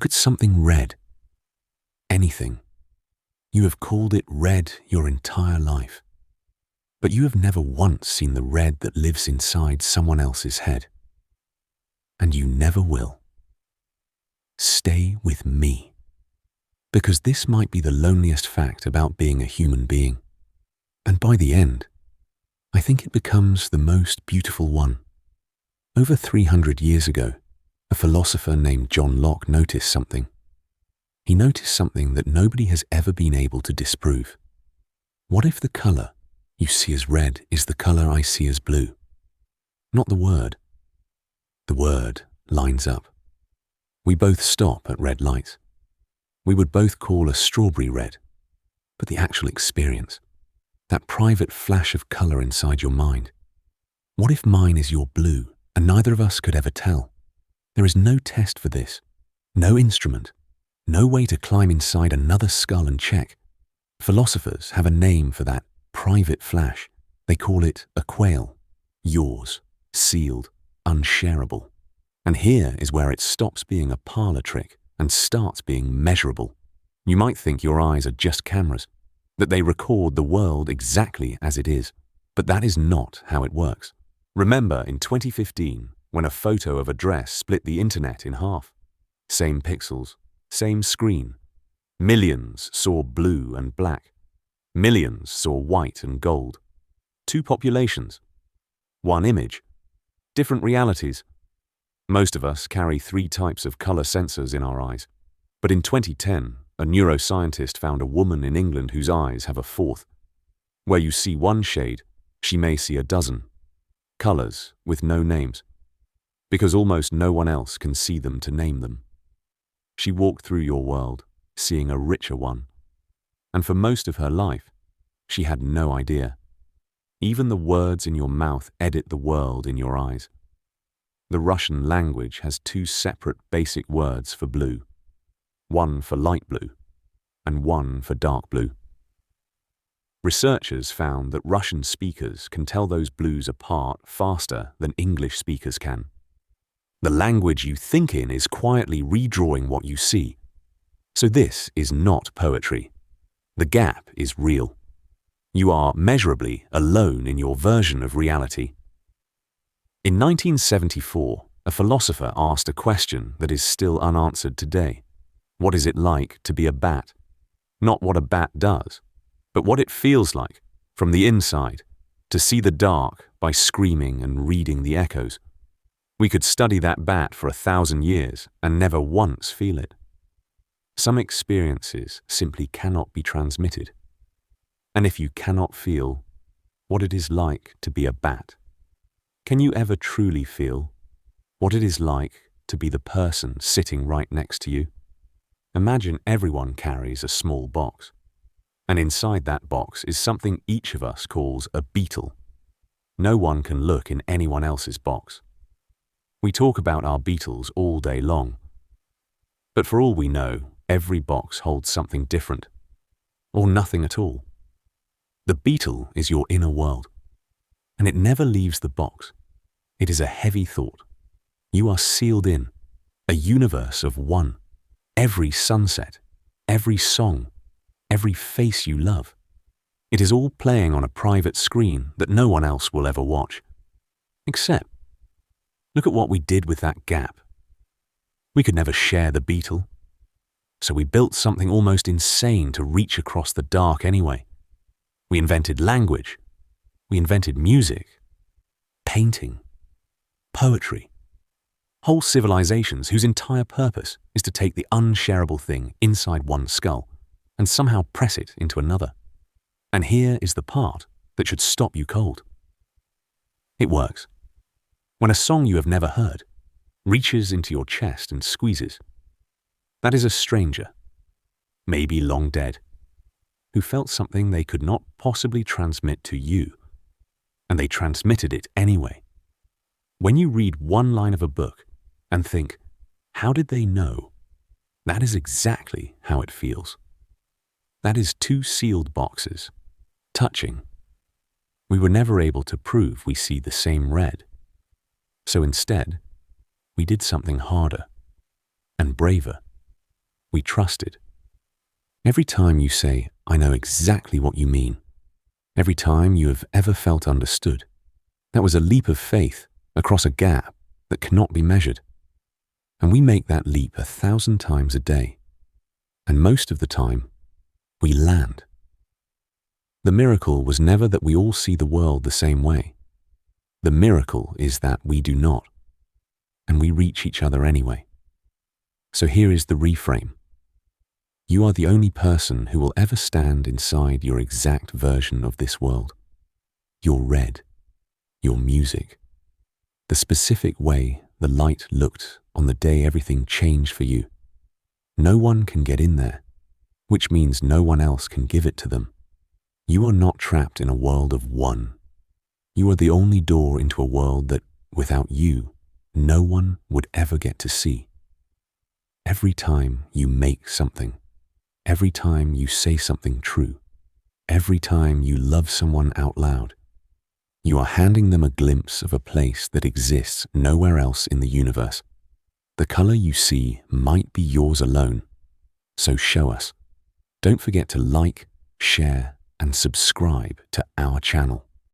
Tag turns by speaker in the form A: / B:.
A: Look at something red. Anything. You have called it red your entire life. But you have never once seen the red that lives inside someone else's head. And you never will. Stay with me. Because this might be the loneliest fact about being a human being. And by the end, I think it becomes the most beautiful one. Over 300 years ago, a philosopher named John Locke noticed something. He noticed something that nobody has ever been able to disprove. What if the color you see as red is the color I see as blue? Not the word. The word lines up. We both stop at red lights. We would both call a strawberry red, but the actual experience, that private flash of color inside your mind. What if mine is your blue and neither of us could ever tell? There is no test for this, no instrument, no way to climb inside another skull and check. Philosophers have a name for that private flash. They call it a quail, yours, sealed, unshareable. And here is where it stops being a parlor trick and starts being measurable. You might think your eyes are just cameras, that they record the world exactly as it is, but that is not how it works. Remember in 2015, when a photo of a dress split the internet in half. Same pixels, same screen. Millions saw blue and black. Millions saw white and gold. Two populations. One image. Different realities. Most of us carry 3 types of color sensors in our eyes. But in 2010, a neuroscientist found a woman in England whose eyes have a 4th. Where you see one shade, she may see a dozen. Colors with no names. Because almost no one else can see them to name them. She walked through your world, seeing a richer one. And for most of her life, she had no idea. Even the words in your mouth edit the world in your eyes. The Russian language has 2 separate basic words for blue. One for light blue, and one for dark blue. Researchers found that Russian speakers can tell those blues apart faster than English speakers can. The language you think in is quietly redrawing what you see. So this is not poetry. The gap is real. You are measurably alone in your version of reality. In 1974, a philosopher asked a question that is still unanswered today. What is it like to be a bat? Not what a bat does, but what it feels like, from the inside, to see the dark by screaming and reading the echoes. We could study that bat for 1,000 years and never once feel it. Some experiences simply cannot be transmitted. And if you cannot feel what it is like to be a bat, can you ever truly feel what it is like to be the person sitting right next to you? Imagine everyone carries a small box, and inside that box is something each of us calls a beetle. No one can look in anyone else's box. We talk about our beetles all day long, but for all we know, every box holds something different, or nothing at all. The beetle is your inner world, and it never leaves the box. It is a heavy thought. You are sealed in, a universe of one. Every sunset, every song, every face you love. It is all playing on a private screen that no one else will ever watch. Except, look at what we did with that gap. We could never share the beetle. So we built something almost insane to reach across the dark anyway. We invented language. We invented music, painting, poetry. Whole civilizations whose entire purpose is to take the unshareable thing inside one skull and somehow press it into another. And here is the part that should stop you cold. It works. When a song you have never heard reaches into your chest and squeezes, that is a stranger, maybe long dead, who felt something they could not possibly transmit to you, and they transmitted it anyway. When you read one line of a book and think, how did they know? That is exactly how it feels. That is 2 sealed boxes, touching. We were never able to prove we see the same red. So instead, we did something harder and braver. we trusted. Every time you say, "I know exactly what you mean," every time you have ever felt understood, that was a leap of faith across a gap that cannot be measured. And we make that leap 1,000 times a day. And most of the time, we land. The miracle was never that we all see the world the same way. The miracle is that we do not, and we reach each other anyway. So here is the reframe. You are the only person who will ever stand inside your exact version of this world. Your red, your music, the specific way the light looked on the day everything changed for you. No one can get in there, which means no one else can give it to them. You are not trapped in a world of one. You are the only door into a world that, without you, no one would ever get to see. Every time you make something, every time you say something true, every time you love someone out loud, you are handing them a glimpse of a place that exists nowhere else in the universe. The color you see might be yours alone, so show us. Don't forget to like, share, and subscribe to our channel.